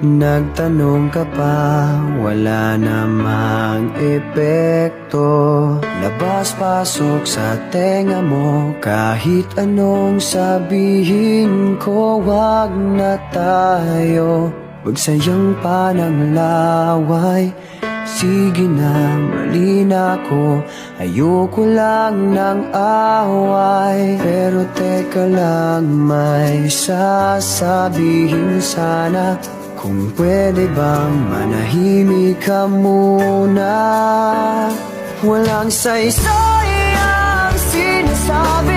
Nagtanong ka pa, wala namang epekto. Labas-pasok sa tenga mo, kahit anong sabihin ko, wag na tayo magsayang pa ng laway. Sige na, mali na ako, ayoko lang ng away. Pero teka lang, may sasabihin sana. Kung pwede bang manahimik ka muna? Walang saysay ang sinasabi